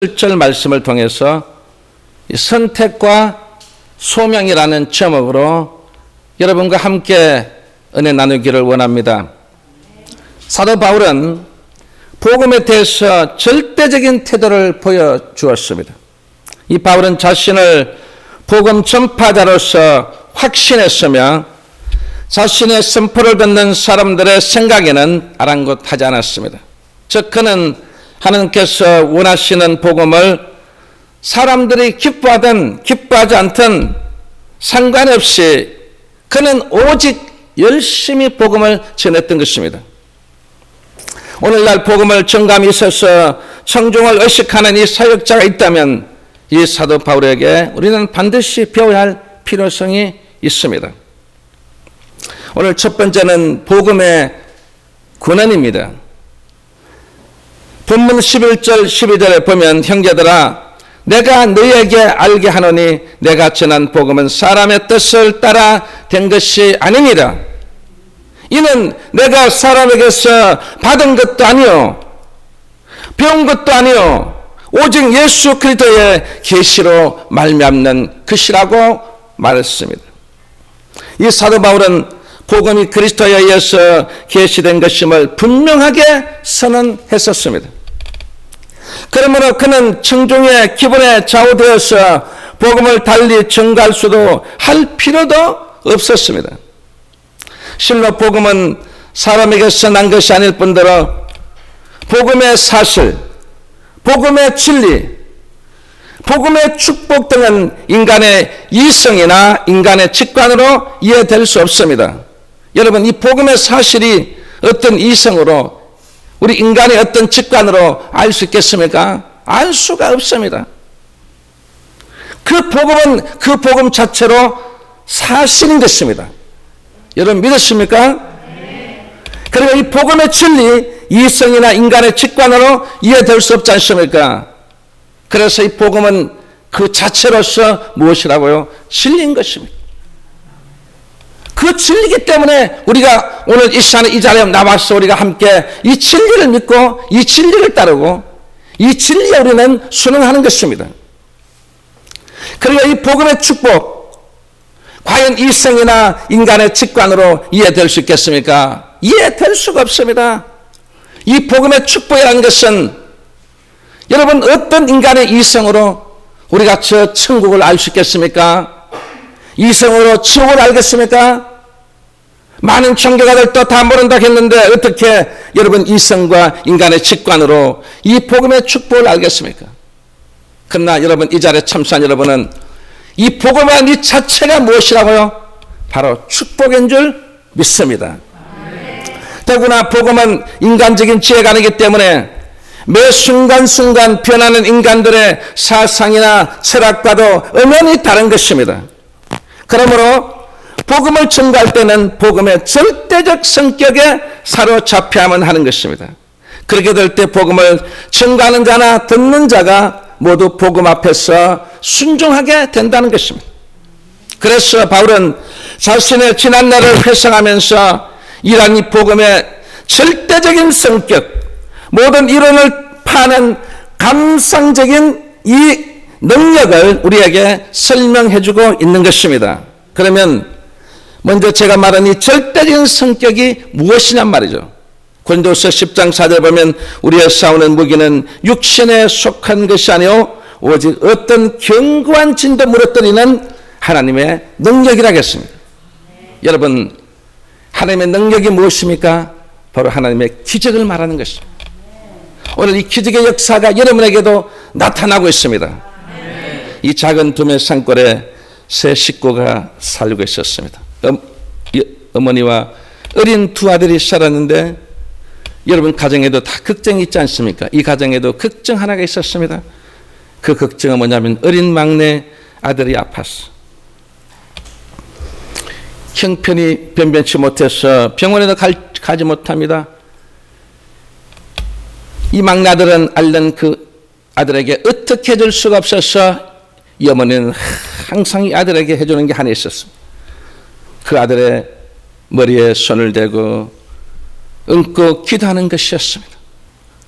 1절 말씀을 통해서 선택과 소명이라는 제목으로 여러분과 함께 은혜 나누기를 원합니다. 사도 바울은 복음에 대해서 절대적인 태도를 보여주었습니다. 이 바울은 자신을 복음 전파자로서 확신했으며 자신의 선포를 듣는 사람들의 생각에는 아랑곳하지 않았습니다. 즉 그는 하나님께서 원하시는 복음을 사람들이 기뻐하든 기뻐하지 않든 상관없이 그는 오직 열심히 복음을 전했던 것입니다. 오늘날 복음을 정감이 있어서 청중을 의식하는 이 사역자가 있다면 이 사도 바울에게 우리는 반드시 배워야 할 필요성이 있습니다. 오늘 첫 번째는 복음의 권한입니다. 본문 11절 12절에 보면 형제들아 내가 너희에게 알게 하노니 내가 전한 복음은 사람의 뜻을 따라 된 것이 아니니라. 이는 내가 사람에게서 받은 것도 아니요 배운 것도 아니요 오직 예수 그리스도의 계시로 말미암는 것이라고 말했습니다. 이 사도 바울은 복음이 그리스도에 의해서 계시된 것임을 분명하게 선언했었습니다. 그러므로 그는 청중의 기분에 좌우되어서 복음을 달리 전가할 수도 할 필요도 없었습니다. 실로 복음은 사람에게서 난 것이 아닐 뿐더러 복음의 사실, 복음의 진리, 복음의 축복 등은 인간의 이성이나 인간의 직관으로 이해될 수 없습니다. 여러분, 이 복음의 사실이 어떤 이성으로 우리 인간의 어떤 직관으로 알 수 있겠습니까? 알 수가 없습니다. 그 복음은 그 복음 자체로 사실인 것입니다. 여러분 믿으십니까? 네. 그리고 이 복음의 진리, 이성이나 인간의 직관으로 이해될 수 없지 않습니까? 그래서 이 복음은 그 자체로서 무엇이라고요? 진리인 것입니다. 그 진리이기 때문에 우리가 오늘 이 시간에 이 자리에 나와서 우리가 함께 이 진리를 믿고 이 진리를 따르고 이 진리에 우리는 순응하는 것입니다. 그리고 이 복음의 축복 과연 이성이나 인간의 직관으로 이해될 수 있겠습니까? 이해될 수가 없습니다. 이 복음의 축복이라는 것은 여러분 어떤 인간의 이성으로 우리가 저 천국을 알 수 있겠습니까? 이성으로 지옥을 알겠습니까? 많은 청교가들도 다 모른다 했는데 어떻게 여러분 이성과 인간의 직관으로 이 복음의 축복을 알겠습니까? 그러나 여러분 이 자리에 참석한 여러분은 이 복음의 이 자체가 무엇이라고요? 바로 축복인 줄 믿습니다. 더구나 복음은 인간적인 지혜가 아니기 때문에 매 순간순간 변하는 인간들의 사상이나 철학과도 엄연히 다른 것입니다. 그러므로 복음을 전가할 때는 복음의 절대적 성격에 사로잡혀야만 하는 것입니다. 그렇게 될 때 복음을 전가하는 자나 듣는 자가 모두 복음 앞에서 순종하게 된다는 것입니다. 그래서 바울은 자신의 지난 날을 회상하면서 이러한 이 복음의 절대적인 성격, 모든 이론을 파는 감상적인 이 능력을 우리에게 설명해주고 있는 것입니다. 그러면 먼저 제가 말한 이 절대적인 성격이 무엇이냔 말이죠. 고린도서 10장 4절 보면 우리의 싸우는 무기는 육신에 속한 것이 아니요 오직 어떤 견고한 진도 무너뜨리는 하나님의 능력이라겠습니다. 여러분 하나님의 능력이 무엇입니까? 바로 하나님의 기적을 말하는 것입니다. 오늘 이 기적의 역사가 여러분에게도 나타나고 있습니다. 이 작은 두메 산골에 세 식구가 살고 있었습니다. 어머니와 어린 두 아들이 살았는데 여러분 가정에도 다 걱정이 있지 않습니까? 이 가정에도 걱정 하나가 있었습니다. 그 걱정은 뭐냐면 어린 막내 아들이 아팠어. 형편이 변변치 못해서 병원에도 가지 못합니다. 이 막내 아들은 앓는 그 아들에게 어떻게 해줄 수가 없어서 이 어머니는 항상 이 아들에게 해주는 게 하나 있었습니다. 그 아들의 머리에 손을 대고 얹고 기도하는 것이었습니다.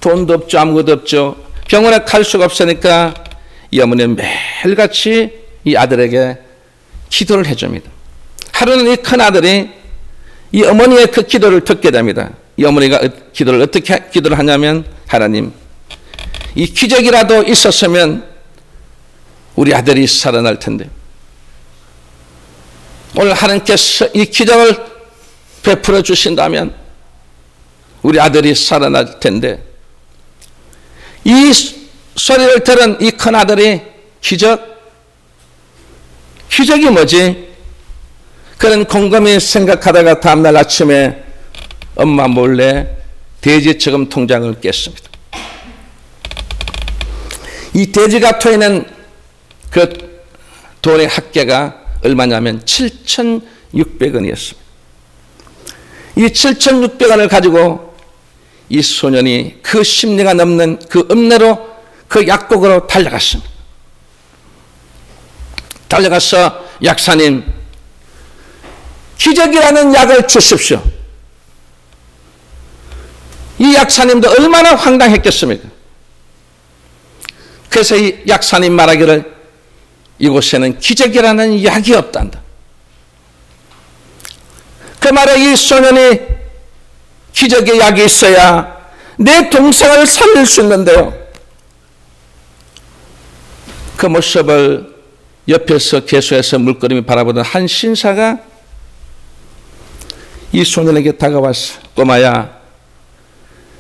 돈도 없죠. 아무것도 없죠. 병원에 갈 수가 없으니까 이 어머니는 매일같이 이 아들에게 기도를 해줍니다. 하루는 이 큰아들이 이 어머니의 그 기도를 듣게 됩니다. 이 어머니가 기도를 어떻게 기도를 하냐면, 하나님, 이 기적이라도 있었으면 우리 아들이 살아날 텐데, 오늘 하나님께서 이 기적을 베풀어 주신다면 우리 아들이 살아날 텐데, 이 소리를 들은 이 큰아들이 기적이 뭐지? 그는 곰곰이 생각하다가 다음날 아침에 엄마 몰래 돼지저금 통장을 깼습니다. 이 돼지가 있는 그 돈의 합계가 얼마냐면 7,600원이었습니다. 이 7,600원을 가지고 이 소년이 그 10리가 넘는 그 읍내로 그 약국으로 달려갔습니다. 달려가서, 약사님, 기적이라는 약을 주십시오. 이 약사님도 얼마나 황당했겠습니까? 그래서 이 약사님 말하기를, 이곳에는 기적이라는 약이 없단다. 그 말에 이 소년이, 기적의 약이 있어야 내 동생을 살릴 수 있는데요. 그 모습을 옆에서 계속해서 물끄러미 바라보던 한 신사가 이 소년에게 다가와서, 꼬마야,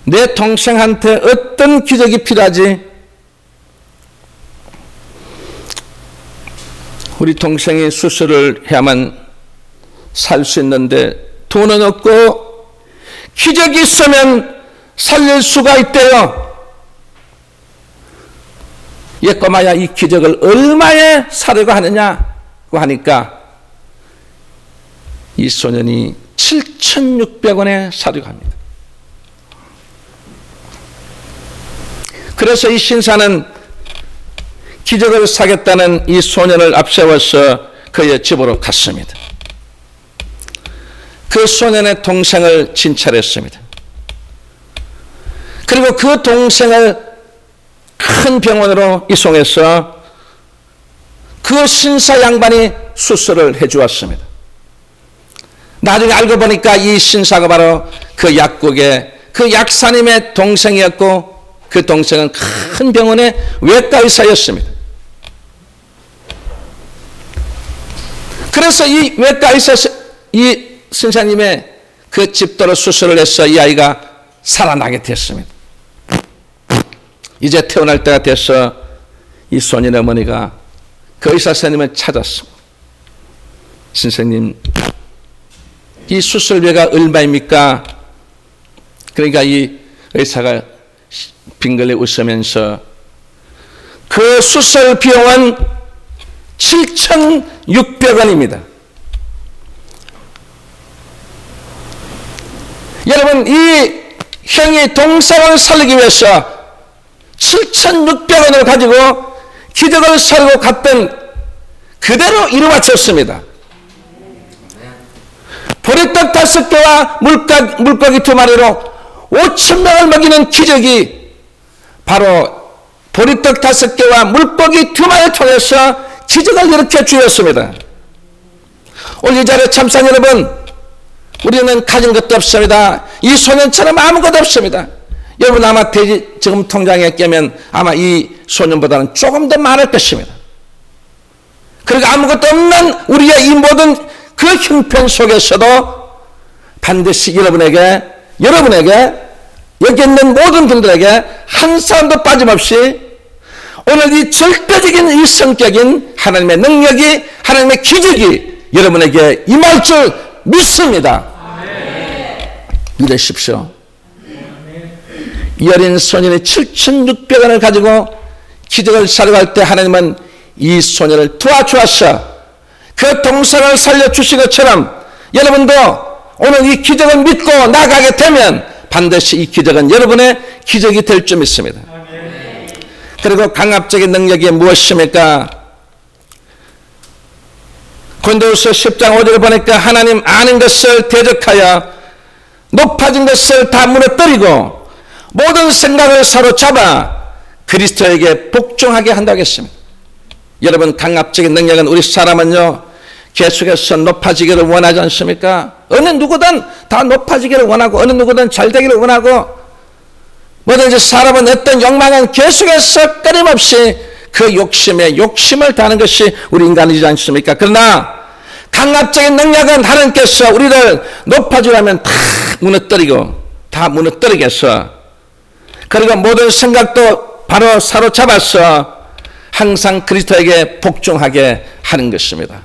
내 동생한테 어떤 기적이 필요하지? 우리 동생이 수술을 해야만 살 수 있는데 돈은 없고 기적이 있으면 살릴 수가 있대요. 예, 꼬마야, 이 기적을 얼마에 사려고 하느냐고 하니까 이 소년이 7,600원에 사려고 합니다. 그래서 이 신사는 기적을 사겠다는 이 소년을 앞세워서 그의 집으로 갔습니다. 그 소년의 동생을 진찰했습니다. 그리고 그 동생을 큰 병원으로 이송해서 그 신사 양반이 수술을 해주었습니다. 나중에 알고 보니까 이 신사가 바로 그 약국의 그 약사님의 동생이었고, 그 동생은 큰 병원의 외과 의사였습니다. 그래서 이 외과 의사, 이 신사님의 그 집도로 수술을 해서 이 아이가 살아나게 됐습니다. 이제 태어날 때가 돼서 이 소년의 어머니가 그 의사 선생님을 찾았습니다. 선생님, 이 수술비가 얼마입니까? 그러니까 이 의사가 빙글레 웃으면서, 그 수술 비용은 7,600원입니다. 여러분, 이 형이 동생을 살리기 위해서 7,600원을 가지고 기적을 살고 갔던 그대로 이루어졌습니다. 보리떡 5개와 물고기 2마리로 5,000명을 먹이는 기적이 바로 보리떡 5개와 물고기 2마리를 통해서 기적을 일으켜 주었습니다. 오늘 이 자리에 참사한 여러분, 우리는 가진 것도 없습니다. 이 소년처럼 아무것도 없습니다. 여러분, 아마 돼지 지금 통장에 깨면 아마 이 소년보다는 조금 더 많을 것입니다. 그리고 아무것도 없는 우리의 이 모든 그 형편 속에서도 반드시 여러분에게 여기 있는 모든 분들에게 한 사람도 빠짐없이 오늘 이 절대적인 이 성격인 하나님의 능력이, 하나님의 기적이 여러분에게 임할 줄 믿습니다. 이러십시오. 이 어린 소년이 7,600원을 가지고 기적을 사려고 할 때 하나님은 이 소년을 도와주었어. 그 동생을 살려주신 것처럼 여러분도 오늘 이 기적을 믿고 나가게 되면 반드시 이 기적은 여러분의 기적이 될 줄 믿습니다. 그리고 강압적인 능력이 무엇입니까? 고린도후서 10장 5절을 보니까 하나님 아는 것을 대적하여 높아진 것을 다 무너뜨리고 모든 생각을 사로잡아 그리스도에게 복종하게 한다고 했습니다. 여러분, 강압적인 능력은 우리 사람은요 계속해서 높아지기를 원하지 않습니까? 어느 누구든 다 높아지기를 원하고 어느 누구든 잘 되기를 원하고 뭐든지 사람은 어떤 욕망은 계속해서 끊임없이 그 욕심에 욕심을 다하는 것이 우리 인간이지 않습니까? 그러나 강압적인 능력은 하나님께서 우리를 높아지려면 다 무너뜨리게 해서 그리고 모든 생각도 바로 사로잡아서 항상 그리스도에게 복종하게 하는 것입니다.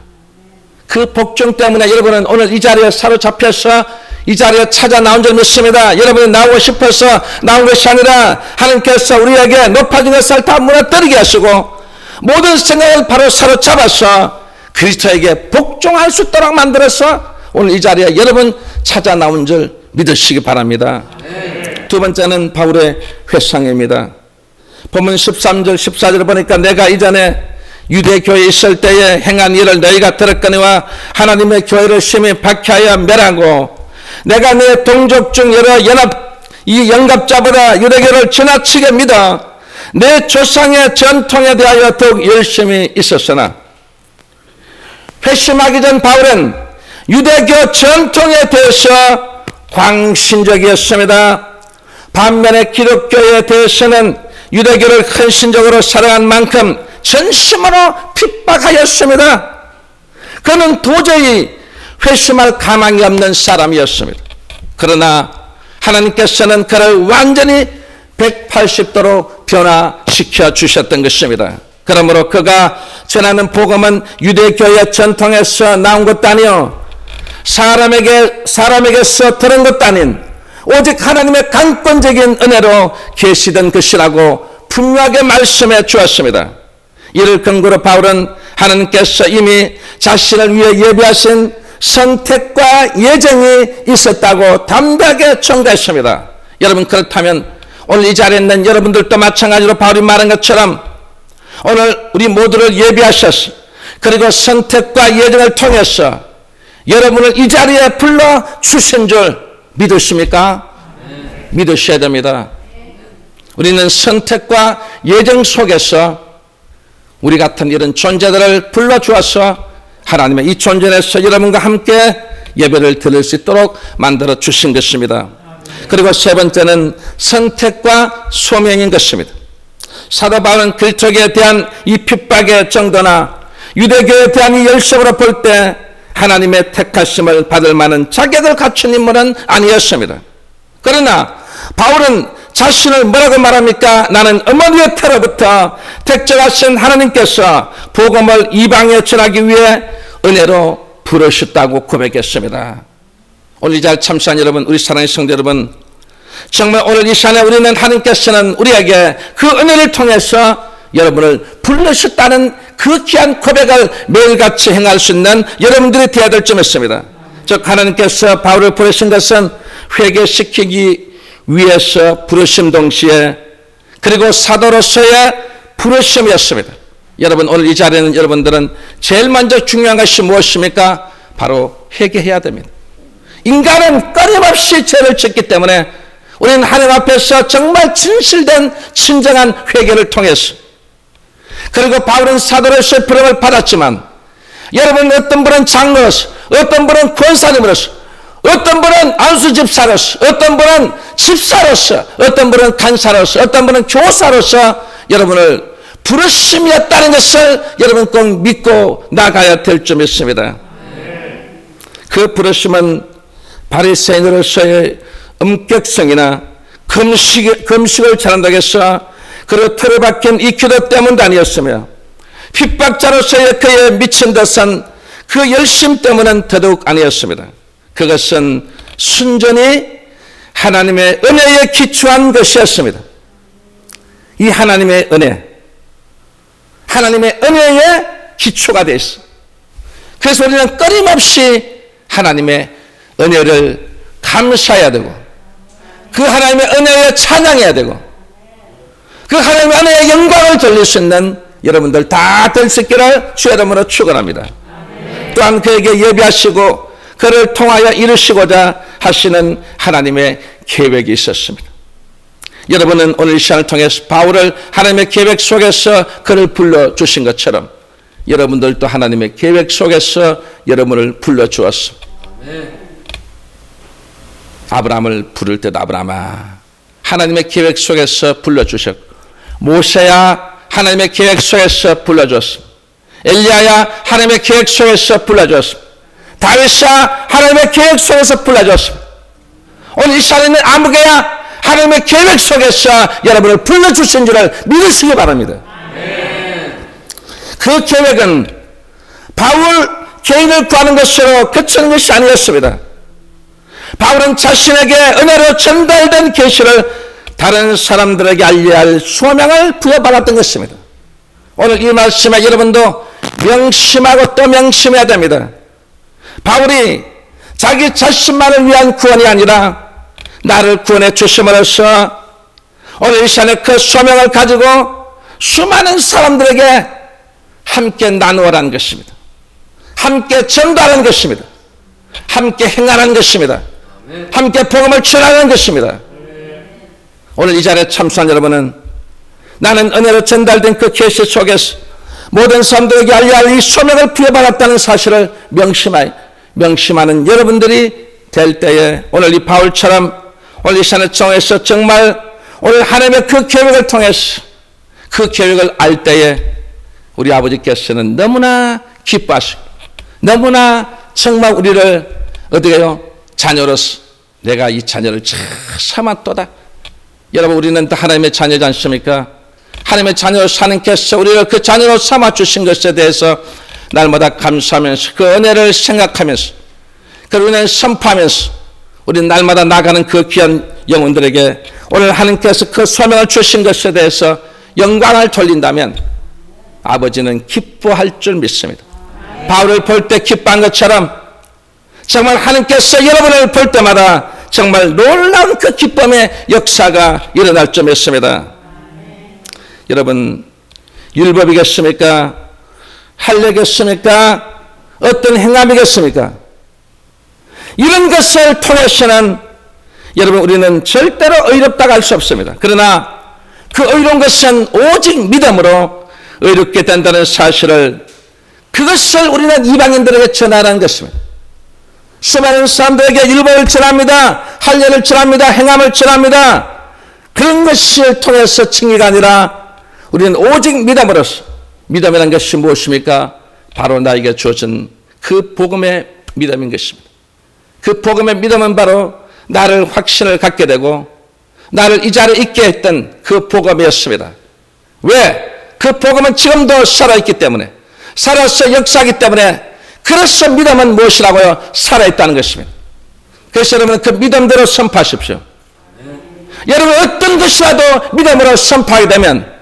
그 복종 때문에 여러분은 오늘 이 자리에 사로잡혀서 이 자리에 찾아 나온 줄 믿습니다. 여러분이 나오고 싶어서 나온 것이 아니라 하나님께서 우리에게 높아진 것을 다 무너뜨리게 하시고 모든 생각을 바로 사로잡아서 그리스도에게 복종할 수 있도록 만들어서 오늘 이 자리에 여러분 찾아 나온 줄 믿으시기 바랍니다. 두 번째는 바울의 회상입니다. 본문 13절 14절을 보니까 내가 이전에 유대교회에 있을 때에 행한 일을 너희가 들었거니와 하나님의 교회를 심히 박해하여 멸하고 내가 내 동족 중 여러 영갑자보다 유대교를 지나치게 믿어 내 조상의 전통에 대하여 더욱 열심히 있었으나 회심하기 전 바울은 유대교 전통에 대해서 광신적이었습니다. 반면에 기독교에 대해서는 유대교를 헌신적으로 사랑한 만큼 전심으로 핍박하였습니다. 그는 도저히 회심할 가망이 없는 사람이었습니다. 그러나 하나님께서는 그를 완전히 180도로 변화시켜 주셨던 것입니다. 그러므로 그가 전하는 복음은 유대교의 전통에서 나온 것도 아니요 사람에게서 들은 것도 아닌 오직 하나님의 강권적인 은혜로 계시던 것이라고 분명하게 말씀해 주었습니다. 이를 근거로 바울은 하나님께서 이미 자신을 위해 예비하신 선택과 예정이 있었다고 담대하게 전가했습니다. 여러분, 그렇다면 오늘 이 자리에 있는 여러분들도 마찬가지로 바울이 말한 것처럼 오늘 우리 모두를 예비하셨어. 그리고 선택과 예정을 통해서 여러분을 이 자리에 불러주신 줄 믿으십니까? 믿으셔야 됩니다. 우리는 선택과 예정 속에서 우리 같은 이런 존재들을 불러주어서 하나님의 이 존재에서 여러분과 함께 예배를 드릴 수 있도록 만들어 주신 것입니다. 그리고 세 번째는 선택과 소명인 것입니다. 사도 바울은 그리스도에 대한 이 핍박의 정도나 유대교에 대한 이 열심으로 볼 때 하나님의 택하심을 받을 만한 자격을 갖춘 인물은 아니었습니다. 그러나 바울은 자신을 뭐라고 말합니까? 나는 어머니의 태로부터 택정하신 하나님께서 복음을 이방에 전하기 위해 은혜로 부르셨다고 고백했습니다. 오늘 이 자리에 참석한 여러분, 우리 사랑하는 성도 여러분, 정말 오늘 이 시간에 우리는 하나님께서는 우리에게 그 은혜를 통해서 여러분을 불러주셨다는 그 귀한 고백을 매일같이 행할 수 있는 여러분들이 되어야 될 점 있습니다. 즉 하나님께서 바울을 부르신 것은 회개시키기 위해서 부르심 동시에 그리고 사도로서의 부르심이었습니다. 여러분, 오늘 이 자리에는 여러분들은 제일 먼저 중요한 것이 무엇입니까? 바로 회개해야 됩니다. 인간은 끊임없이 죄를 짓기 때문에 우리는 하나님 앞에서 정말 진실된 진정한 회개를 통해서 그리고 바울은 사도로서의 부름을 받았지만 여러분, 어떤 분은 장로로서, 어떤 분은 권사님으로서, 어떤 분은 안수집사로서, 어떤 분은 집사로서, 어떤 분은 간사로서, 어떤 분은 교사로서 여러분을 부르심이었다는 것을 여러분 꼭 믿고 나가야 될 점 있습니다. 그 부르심은 바리새인으로서의 엄격성이나 금식을 잘한다고 해서 그리고 틀을 박힌 이 기도 때문도 아니었으며 핍박자로서의 그의 미친 듯한 그 열심 때문은 더더욱 아니었습니다. 그것은 순전히 하나님의 은혜에 기초한 것이었습니다. 이 하나님의 은혜, 하나님의 은혜에 기초가 되어 있어. 그래서 우리는 끊임없이 하나님의 은혜를 감사해야 되고 그 하나님의 은혜에 찬양해야 되고 그 하나님의 은혜의 영광을 돌릴 수 있는 여러분들 다 될 수 있기를 주의 이름으로 축원합니다. 또한 그에게 예비하시고 그를 통하여 이루시고자 하시는 하나님의 계획이 있었습니다. 여러분은 오늘 이 시간을 통해서 바울을 하나님의 계획 속에서 그를 불러주신 것처럼 여러분들도 하나님의 계획 속에서 여러분을 불러주었습니다. 아브라함을 부를 때도 아브라함아 하나님의 계획 속에서 불러주셨고, 모세야 하나님의 계획 속에서 불러주었습니다. 엘리야야 하나님의 계획 속에서 불러주었습니다. 다윗아 하나님의 계획 속에서 불러주었습니다. 오늘 이 시간에는 아무개야 하나님의 계획 속에서 여러분을 불러주신 줄을 믿으시기 바랍니다. 그 계획은 바울 개인을 구하는 것으로 그치는 것이 아니었습니다. 바울은 자신에게 은혜로 전달된 계시를 다른 사람들에게 알려야 할 소명을 부여받았던 것입니다. 오늘 이 말씀에 여러분도 명심하고 또 명심해야 됩니다. 바울이 자기 자신만을 위한 구원이 아니라 나를 구원해 주심으로써 오늘 이 시간에 그 소명을 가지고 수많은 사람들에게 함께 나누어라는 것입니다. 함께 전달하는 것입니다. 함께 행하는 것입니다. 함께 복음을 전하는 것입니다. 오늘 이 자리에 참석한 여러분은 나는 은혜로 전달된 그 계시 속에서 모든 사람들에게 알려야 할 이 소명을 부여받았다는 사실을 명심하는 여러분들이 될 때에 오늘 이 바울처럼 오늘 이 시간에 정해서 정말 오늘 하나님의 그 계획을 통해서 그 계획을 알 때에 우리 아버지께서는 너무나 기뻐하시고 너무나 정말 우리를 어떻게 해요? 자녀로서 내가 이 자녀를 참 삼았도다. 여러분 우리는 다 하나님의 자녀지 않습니까? 하나님의 자녀로 하나님께서 우리를 그 자녀로 삼아주신 것에 대해서 날마다 감사하면서 그 은혜를 생각하면서 그를 은혜를 선포하면서 우리는 날마다 나가는 그 귀한 영혼들에게 오늘 하나님께서 그 소명을 주신 것에 대해서 영광을 돌린다면 아버지는 기뻐할 줄 믿습니다. 바울을 볼 때 기뻐한 것처럼 정말 하나님께서 여러분을 볼 때마다 정말 놀라운 그 기쁨의 역사가 일어날 줄 믿습니다. 여러분 율법이겠습니까? 할례겠습니까? 어떤 행함이겠습니까? 이런 것을 통해서는 여러분 우리는 절대로 의롭다고 할 수 없습니다. 그러나 그 의로운 것은 오직 믿음으로 의롭게 된다는 사실을 그것을 우리는 이방인들에게 전하라는 것입니다. 수많은 사람들에게 율법을 전합니다. 할례를 전합니다. 행함을 전합니다. 그런 것을 통해서 증의가 아니라 우리는 오직 믿음으로서 믿음이라는 것이 무엇입니까? 바로 나에게 주어진 그 복음의 믿음인 것입니다. 그 복음의 믿음은 바로 나를 확신을 갖게 되고 나를 이 자리에 있게 했던 그 복음이었습니다. 왜? 그 복음은 지금도 살아있기 때문에 살아서 역사하기 때문에 그래서 믿음은 무엇이라고요? 살아있다는 것입니다. 그래서 여러분 그 믿음대로 선포하십시오. 여러분 어떤 것이라도 믿음으로 선포하게 되면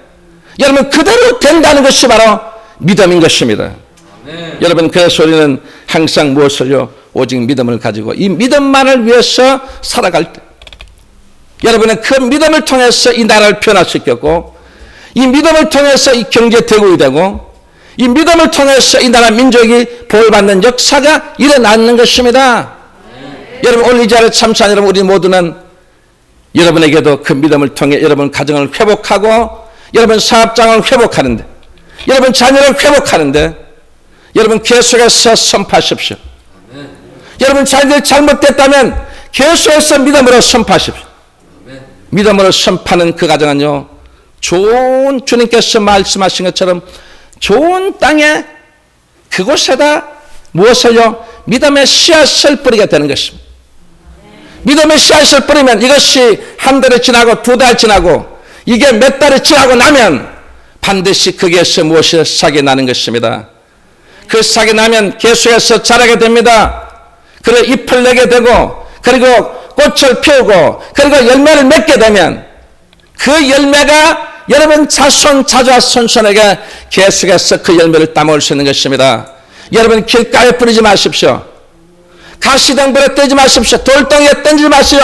여러분 그대로 된다는 것이 바로 믿음인 것입니다. 여러분 그래서 우리는 항상 무엇을요? 오직 믿음을 가지고 이 믿음만을 위해서 살아갈 때 여러분은 그 믿음을 통해서 이 나라를 변화시켰고 이 믿음을 통해서 이 경제 대국이 되고 이 믿음을 통해서 이 나라 민족이 보호받는 역사가 일어나는 것입니다. 여러분 오늘 이 자리에 참석한 여러분 우리 모두는 여러분에게도 그 믿음을 통해 여러분 가정을 회복하고 여러분 사업장을 회복하는데 여러분 자녀를 회복하는데 여러분 계속해서 선포하십시오. 여러분 자녀들이 잘못됐다면 계속해서 믿음으로 선포하십시오. 믿음으로 선포하는 그 가정은요 좋은 주님께서 말씀하신 것처럼 좋은 땅에 그곳에다 무엇을요? 믿음의 씨앗을 뿌리게 되는 것입니다. 믿음의 씨앗을 뿌리면 이것이 한 달이 지나고 두 달 지나고 이게 몇 달이 지나고 나면 반드시 거기에서 무엇이 싹이 나는 것입니다. 그 싹이 나면 계속해서 자라게 됩니다. 그리고 잎을 내게 되고 그리고 꽃을 피우고 그리고 열매를 맺게 되면 그 열매가 여러분 자손에게 계속해서 그 열매를 따먹을 수 있는 것입니다. 여러분 길가에 뿌리지 마십시오. 가시덤불에 떼지 마십시오. 돌덩이에 던지지 마시오.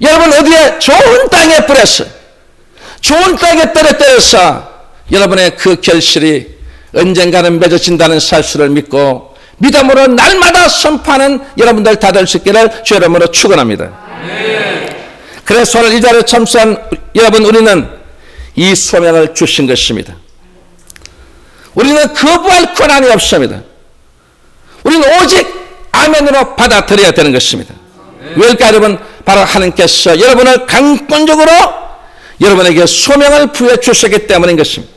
여러분 어디에 좋은 땅에 뿌렸어요. 좋은 땅에 떨어뜨려서 여러분의 그 결실이 언젠가는 맺어진다는 사실을 믿고 믿음으로 날마다 선포하는 여러분들 다 될 수 있기를 주 이름으로 축원합니다. 그래서 오늘 이 자리에 참석한 여러분, 우리는 이 소명을 주신 것입니다. 우리는 거부할 권한이 없습니다. 우리는 오직 아멘으로 받아들여야 되는 것입니다. 왜일까 여러분? 바로 하나님께서 여러분을 강권적으로 여러분에게 소명을 부여 주셨기 때문인 것입니다.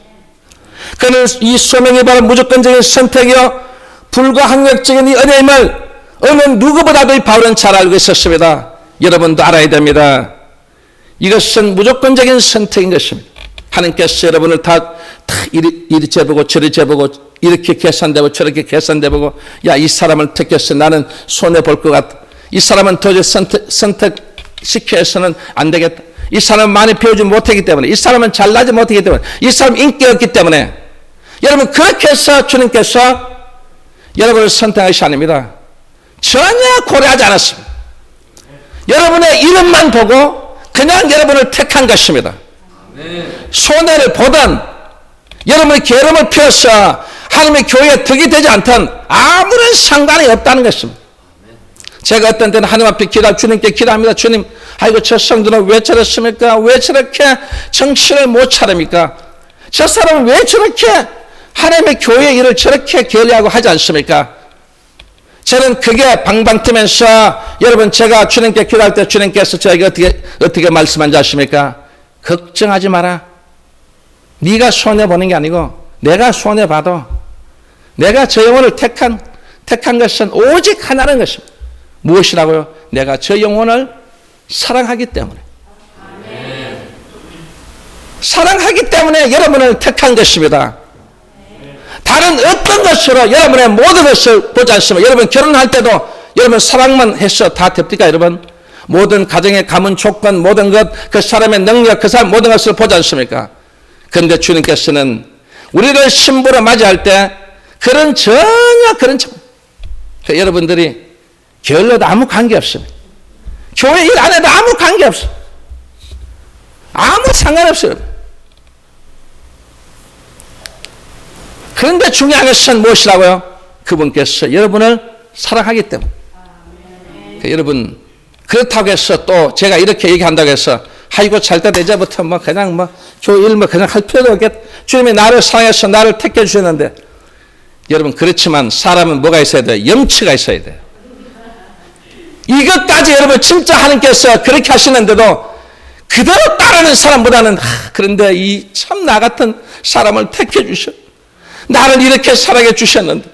그는 이 소명이 바로 무조건적인 선택이요 불가항력적인 이 은혜임을 어느 누구보다도 이 바울은 잘 알고 있었습니다. 여러분도 알아야 됩니다. 이것은 무조건적인 선택인 것입니다. 하나님께서 여러분을 다 이리 재보고 저리 재보고 이렇게 계산되고 저렇게 계산되고, 야, 이 사람을 택해서 나는 손해볼 것 같다. 이 사람은 도저히 선택시켜서는 안 되겠다. 이 사람은 많이 배우지 못하기 때문에, 이 사람은 잘나지 못하기 때문에, 이 사람은 인기 없기 때문에, 여러분 그렇게 해서 주님께서 여러분을 선택하시 아닙니다. 전혀 고려하지 않았습니다. 여러분의 이름만 보고 그냥 여러분을 택한 것입니다. 손해를 보든 여러분의 게으름을 피워서 하나님의 교회에 덕이 되지 않든 아무런 상관이 없다는 것입니다. 제가 어떤 때는 하나님 앞에 주님께 기도합니다. 주님, 아이고 저 성도는 왜 저렇습니까? 왜 저렇게 정신을 못 차립니까? 저 사람은 왜 저렇게 하나님의 교회 일을 저렇게 게을리하고 하지 않습니까? 저는 그게 방방 뜨면서 여러분, 제가 주님께 기도할 때 주님께서 저에게 어떻게 말씀한지 아십니까? 걱정하지 마라. 네가 손해보는 게 아니고 내가 손해봐도 내가 저 영혼을 택한 것은 오직 하나는 것입니다. 무엇이라고요? 내가 저 영혼을 사랑하기 때문에. 사랑하기 때문에 여러분을 택한 것입니다. 다른 어떤 것으로 여러분의 모든 것을 보지 않습니다. 여러분 결혼할 때도 여러분 사랑만 해서 다 됩니까? 여러분 모든 가정의 가문 조건, 모든 것, 그 사람의 능력, 그 사람 모든 것을 보지 않습니까? 그런데 주님께서는 우리를 신부로 맞이할 때 전혀 그런 여러분들이 게을러도 아무 관계 없습니다. 교회 일 안 해도 아무 관계 없어요. 아무 상관없어요. 그런데 중요한 것은 무엇이라고요? 그분께서 여러분을 사랑하기 때문에. 여러분, 그렇다고 해서 또 제가 이렇게 얘기한다고 해서 아이고 잘 때 되자부터 그냥 교회 일 그냥 할 필요도 없겠다. 주님이 나를 사랑해서 나를 택해 주셨는데, 여러분 그렇지만 사람은 뭐가 있어야 돼요? 염치가 있어야 돼요. 이것까지 여러분 진짜 하나님께서 그렇게 하시는데도 그대로 따르는 사람보다는 그런데 이 참 나 같은 사람을 택해 주셔. 나를 이렇게 사랑해 주셨는데,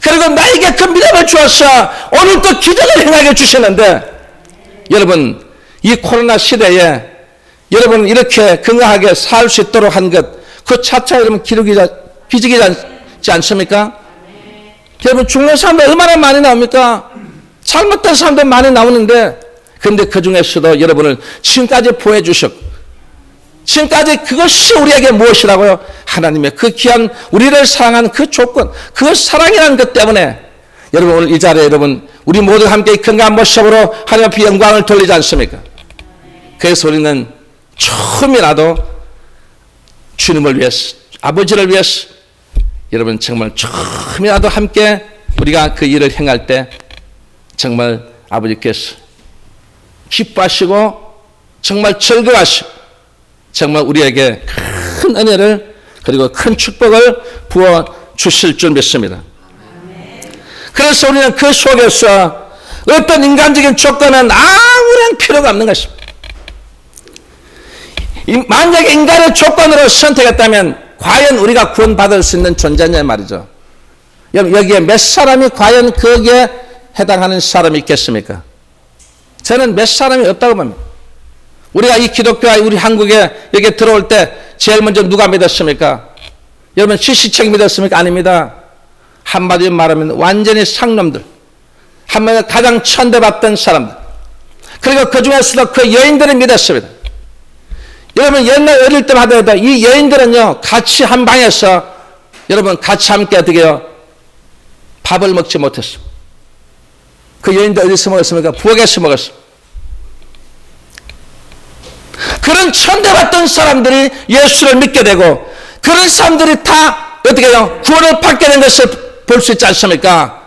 그리고 나에게 그 믿음을 주어서 오늘 또 기적을 행하게 주셨는데, 여러분 이 코로나 시대에 여러분 이렇게 건강하게 살 수 있도록 한 것, 그 차차 여러분 기적이지 않습니까? 여러분 죽는 사람들 얼마나 많이 나옵니까? 잘못된 사람들 많이 나오는데, 그런데 그 중에서도 여러분을 지금까지 보여주셨고, 지금까지 그것이 우리에게 무엇이라고요? 하나님의 그 귀한 우리를 사랑하는 그 조건, 그 사랑이라는 것 때문에 여러분 오늘 이 자리에 여러분 우리 모두 함께 건강한 모습으로 하나님 앞에 영광을 돌리지 않습니까? 그래서 우리는 처음이라도 주님을 위해서, 아버지를 위해서 여러분 정말 처음이라도 함께 우리가 그 일을 행할 때 정말 아버지께서 기뻐하시고 정말 즐거워하시고 정말 우리에게 큰 은혜를 그리고 큰 축복을 부어 주실 줄 믿습니다. 그래서 우리는 그 속에서 어떤 인간적인 조건은 아무런 필요가 없는 것입니다. 만약에 인간의 조건으로 선택했다면 과연 우리가 구원받을 수 있는 존재냐 말이죠. 여기에 몇 사람이 과연 거기에 해당하는 사람이 있겠습니까? 저는 몇 사람이 없다고 봅니다. 우리가 이 기독교와 우리 한국에 여기 들어올 때 제일 먼저 누가 믿었습니까? 여러분 시시청 믿었습니까? 아닙니다. 한마디로 말하면 완전히 상놈들, 한마디로 가장 천대받던 사람들, 그리고 그 중에서도 그 여인들을 믿었습니다. 여러분 옛날 어릴 때 하더라도 이 여인들은요 같이 한 방에서 여러분 같이 함께 어떻게 해요? 밥을 먹지 못했습니다. 그 여인들 어디서 먹었습니까? 부엌에서 먹었습니다. 그런 천대받던 사람들이 예수를 믿게 되고, 그런 사람들이 다 어떻게 해요? 구원을 받게 된 것을 볼 수 있지 않습니까?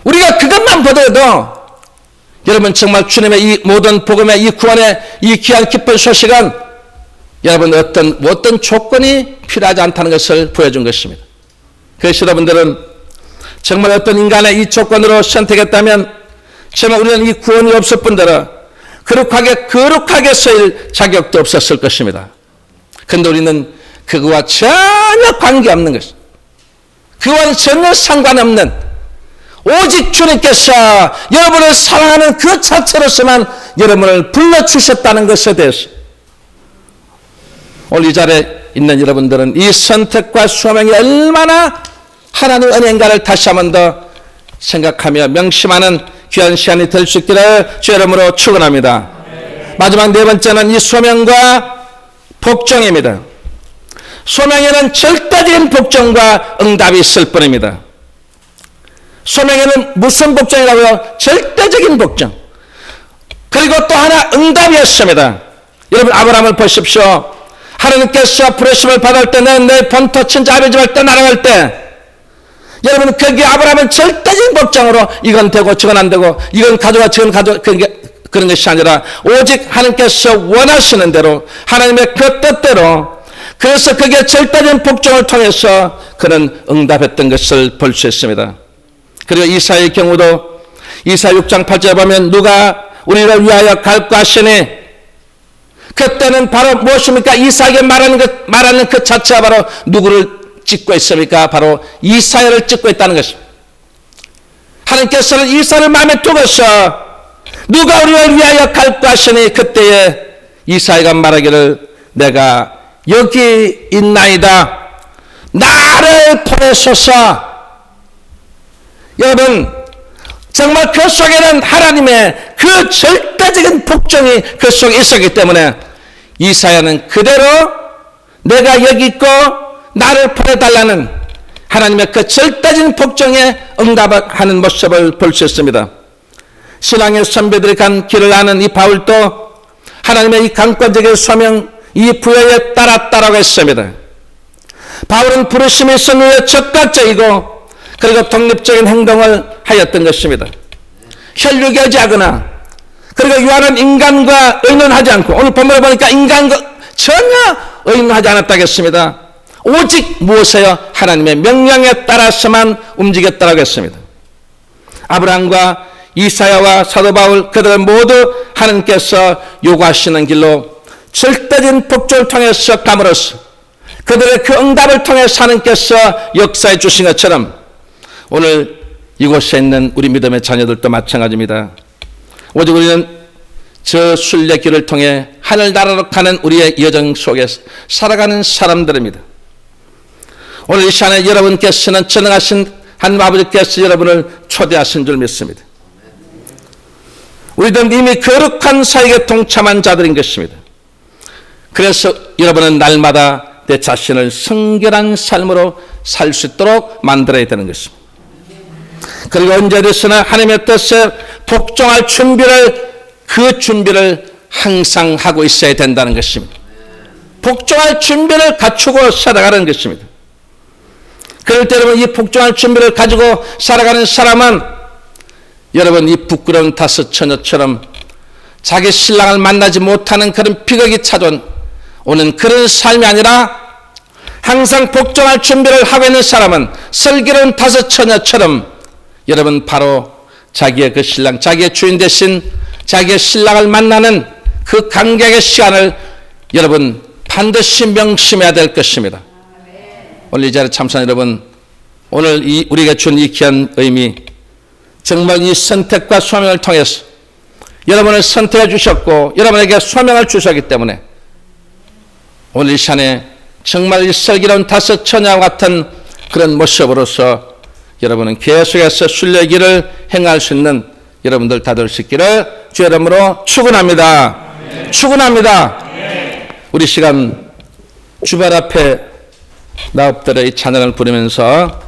우리가 그것만 보더라도 여러분 정말 주님의 이 모든 복음의 이 구원의 이 귀한 기쁜 소식은 여러분 어떤 조건이 필요하지 않다는 것을 보여준 것입니다. 그래서 여러분들은 정말 어떤 인간의 이 조건으로 선택했다면 정말 우리는 이 구원이 없을 뿐더러 거룩하게 쓰일 자격도 없었을 것입니다. 그런데 우리는 그거와 전혀 관계없는 것입니다. 그와는 전혀 상관없는 오직 주님께서 여러분을 사랑하는 그 자체로서만 여러분을 불러주셨다는 것에 대해서 오늘 이 자리에 있는 여러분들은 이 선택과 소명이 얼마나 하나님의 은혜인가를 다시 한 번 더 생각하며 명심하는 귀한 시간이 될 수 있기를 주 이름으로 축원합니다. 마지막 네 번째는 이 소명과 복종입니다. 소명에는 절대적인 복종과 응답이 있을 뿐입니다. 소명에는 무슨 복종이라고요? 절대적인 복종. 그리고 또 하나 응답이었습니다. 여러분 아브라함을 보십시오. 하나님께서 부르심을 받을 때 내 본토 친자 아비 집을 떠나갈 때 여러분 거기 아브라함은 절대적인 복종으로 이건 되고 저건 안 되고 이건 가져와 저건 가져와 그런 것이 아니라 오직 하나님께서 원하시는 대로 하나님의 그 뜻대로 그래서 그게 절대적인 복종을 통해서 그는 응답했던 것을 볼 수 있습니다. 그리고 이사야의 경우도 이사야 6장 8절에 보면 누가 우리를 위하여 갈까 하시니 그때는 바로 무엇입니까? 이사야에게 말하는 그 자체가 바로 누구를 찍고 있습니까? 바로 이사야를 찍고 있다는 것입니다. 하나님께서는 이사야를 마음에 두고서 누가 우리를 위하여 갈까 하시니 그때에 이사야가 말하기를 내가 여기 있나이다. 나를 보내소서. 여러분 정말 그 속에는 하나님의 그 절대적인 복종이 그 속에 있었기 때문에 이사야는 그대로 내가 여기 있고 나를 보내달라는 하나님의 그 절대적인 복종에 응답하는 모습을 볼 수 있습니다. 신앙의 선배들이 간 길을 아는 이 바울도 하나님의 이 강권적인 소명 이 부여에 따랐다라고 했습니다. 바울은 부르심이 있은 후에 적극적이고 그리고 독립적인 행동을 하였던 것입니다. 혈육하지 않거나 그리고 요한은 인간과 의논하지 않고 오늘 본문을 보니까 인간과 전혀 의논하지 않았다겠습니다. 오직 무엇이요? 하나님의 명령에 따라서만 움직였다라고 했습니다. 아브라함과 이사야와 사도 바울 그들은 모두 하나님께서 요구하시는 길로 절대적인 복종을 통해서 감으로써 그들의 그 응답을 통해서 하나님께서 역사해 주신 것처럼 오늘 이곳에 있는 우리 믿음의 자녀들도 마찬가지입니다. 오직 우리는 저 순례길을 통해 하늘나라로 가는 우리의 여정 속에 살아가는 사람들입니다. 오늘 이 시간에 여러분께서는 전능하신 하나님 아버지께서 여러분을 초대하신 줄 믿습니다. 우리들은 이미 거룩한 사역에 동참한 자들인 것입니다. 그래서 여러분은 날마다 내 자신을 성결한 삶으로 살 수 있도록 만들어야 되는 것입니다. 그리고 언제든지나 하나님의 뜻에 복종할 그 준비를 항상 하고 있어야 된다는 것입니다. 복종할 준비를 갖추고 살아가는 것입니다. 그럴 때 여러분 이 복종할 준비를 가지고 살아가는 사람은 여러분 이 부끄러운 다섯 처녀처럼 자기 신랑을 만나지 못하는 그런 비극이 찾아오는 그런 삶이 아니라 항상 복종할 준비를 하고 있는 사람은 슬기로운 다섯 처녀처럼 여러분 바로 자기의 그 신랑, 자기의 주인 대신 자기의 신랑을 만나는 그 감격의 시간을 여러분 반드시 명심해야 될 것입니다. 오늘 이 자리에 참석한 여러분, 오늘 우리가 준 이 귀한 의미, 정말 이 선택과 소명을 통해서 여러분을 선택해 주셨고 여러분에게 소명을 주셨기 때문에 오늘 이 시간에 정말 이 슬기로운 다섯 처녀와 같은 그런 모습으로서 여러분은 계속해서 순례길을 행할 수 있는 여러분들 다 될 수 있기를 주 이름으로 축원합니다. 축원합니다. 우리 시간 주발 앞에 나 엎드려 이 찬양을 부르면서